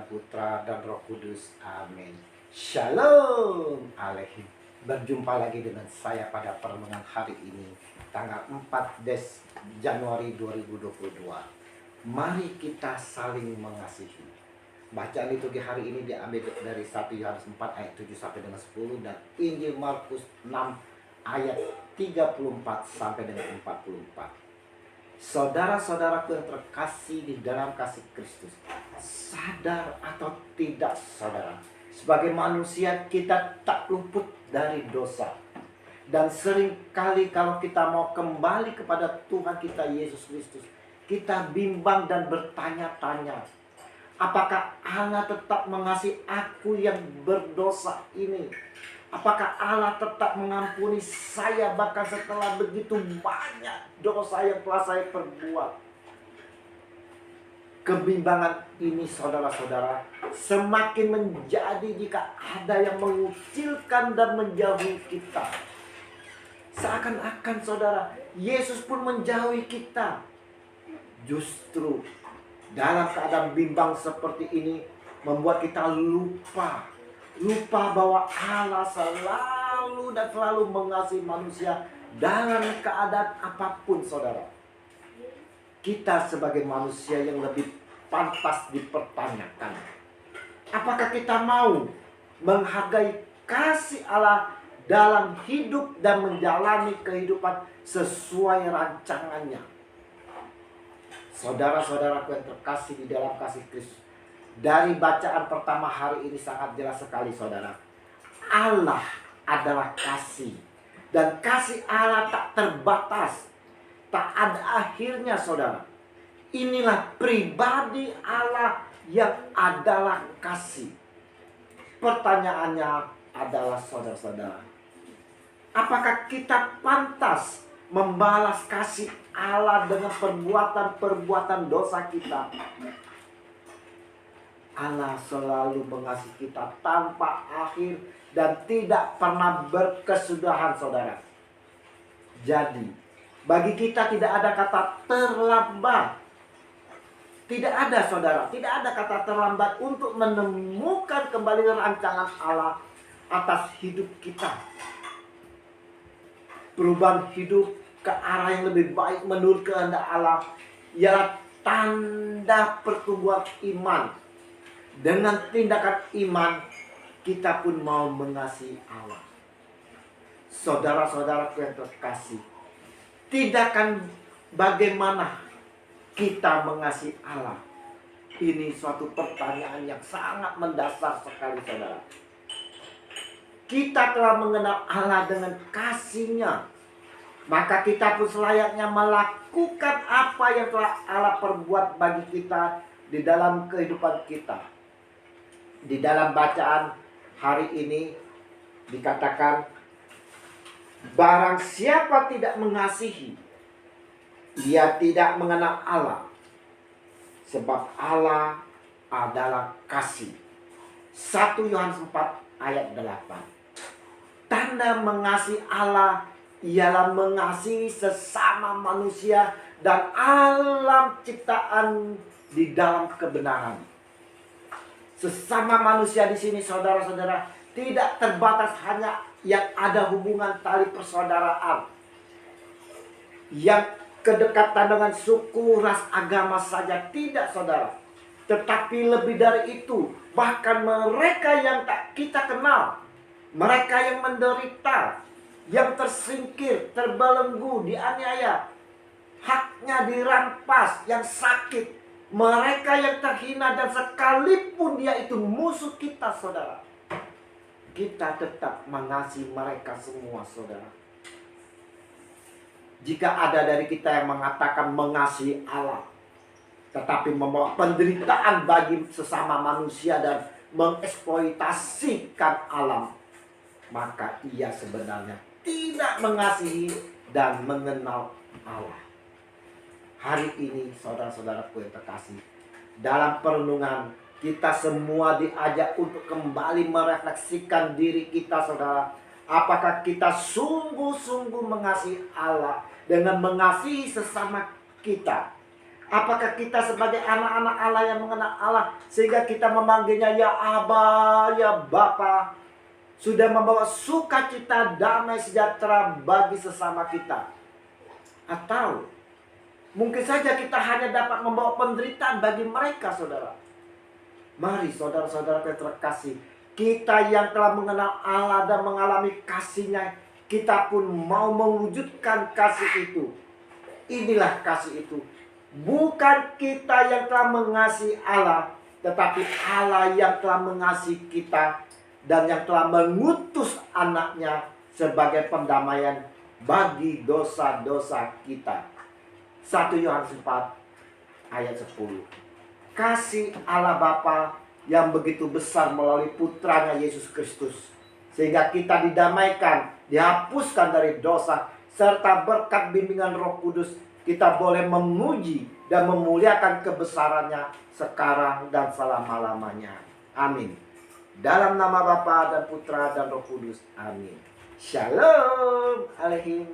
Putra, dan Roh Kudus. Amin. Shalom Aleihim. Berjumpa lagi dengan saya pada perenungan hari ini, tanggal 4 Januari 2022. Mari kita saling mengasihi. Bacaan liturgi hari ini diambil dari 1 Yohanes 4 ayat 7 sampai dengan 10 dan Injil Markus 6 ayat 34 sampai dengan 44. Saudara-saudaraku yang terkasih di dalam kasih Kristus, sadar atau tidak saudara, sebagai manusia kita tak luput dari dosa. Dan seringkali kalau kita mau kembali kepada Tuhan kita Yesus Kristus, kita bimbang dan bertanya-tanya, apakah Allah tetap mengasihi aku yang berdosa ini? Apakah Allah tetap mengampuni saya bahkan setelah begitu banyak dosa yang telah saya perbuat? Kebimbangan ini saudara-saudara semakin menjadi jika ada yang mengucilkan dan menjauhi kita. Seakan-akan saudara, Yesus pun menjauhi kita. Justru dalam keadaan bimbang seperti ini membuat kita lupa bahwa Allah selalu dan selalu mengasihi manusia dalam keadaan apapun saudara. Kita sebagai manusia yang lebih pantas dipertanyakan, apakah kita mau menghargai kasih Allah dalam hidup dan menjalani kehidupan sesuai rancangannya? Saudara-saudaraku yang terkasih di dalam kasih Kristus, dari bacaan pertama hari ini sangat jelas sekali saudara. Allah adalah kasih. Dan kasih Allah tak terbatas, tak ada akhirnya saudara. Inilah pribadi Allah yang adalah kasih. Pertanyaannya adalah saudara-saudara, apakah kita pantas membalas kasih Allah dengan perbuatan-perbuatan dosa kita? Allah selalu mengasihi kita tanpa akhir dan tidak pernah berkesudahan saudara. Jadi bagi kita tidak ada kata terlambat. Tidak ada saudara, tidak ada kata terlambat untuk menemukan kembali rancangan Allah atas hidup kita. Perubahan hidup ke arah yang lebih baik menurut kehendak Allah ialah tanda pertumbuhan iman. Dengan tindakan iman, kita pun mau mengasihi Allah. Saudara-saudaraku yang terkasih, tindakan bagaimana kita mengasihi Allah? Ini suatu pertanyaan yang sangat mendasar sekali saudara. Kita telah mengenal Allah dengan kasih-Nya, maka kita pun selayaknya melakukan apa yang telah Allah perbuat bagi kita di dalam kehidupan kita. Di dalam bacaan hari ini dikatakan, barang siapa tidak mengasihi, ia tidak mengenal Allah, sebab Allah adalah kasih. 1 Yohanes 4 ayat 8. Tanda mengasihi Allah ialah mengasihi sesama manusia dan alam ciptaan di dalam kebenaran. Sesama manusia di sini saudara-saudara tidak terbatas hanya yang ada hubungan tali persaudaraan, yang kedekatan dengan suku, ras, agama saja, tidak saudara. Tetapi lebih dari itu, bahkan mereka yang tak kita kenal, mereka yang menderita, yang tersingkir, terbelenggu, dianiaya, haknya dirampas, yang sakit, mereka yang terhina, dan sekalipun dia itu musuh kita saudara, kita tetap mengasihi mereka semua saudara. Jika ada dari kita yang mengatakan mengasihi Allah, tetapi membawa penderitaan bagi sesama manusia dan mengeksploitasikan alam, maka ia sebenarnya tidak mengasihi dan mengenal Allah. Hari ini saudara-saudaraku yang terkasih, dalam perenungan kita semua diajak untuk kembali merefleksikan diri kita saudara. Apakah kita sungguh-sungguh mengasihi Allah dengan mengasihi sesama kita? Apakah kita sebagai anak-anak Allah yang mengenal Allah sehingga kita memanggilnya ya Aba, ya Bapa, sudah membawa sukacita, damai, sejahtera bagi sesama kita? Atau mungkin saja kita hanya dapat membawa penderitaan bagi mereka, saudara? Mari saudara-saudara terkasih, kita yang telah mengenal Allah dan mengalami kasih-Nya, kita pun mau mewujudkan kasih itu. Inilah kasih itu. Bukan kita yang telah mengasihi Allah, tetapi Allah yang telah mengasihi kita dan yang telah mengutus anaknya sebagai pendamaian bagi dosa-dosa kita. 1 Yohanes 4 ayat 10. Kasih Allah Bapa yang begitu besar melalui putranya Yesus Kristus, sehingga kita didamaikan, dihapuskan dari dosa, serta berkat bimbingan Roh Kudus kita boleh memuji dan memuliakan kebesarannya sekarang dan selama-lamanya. Amin. Dalam nama Bapa dan Putra dan Roh Kudus. Amin. Shalom Aleichem.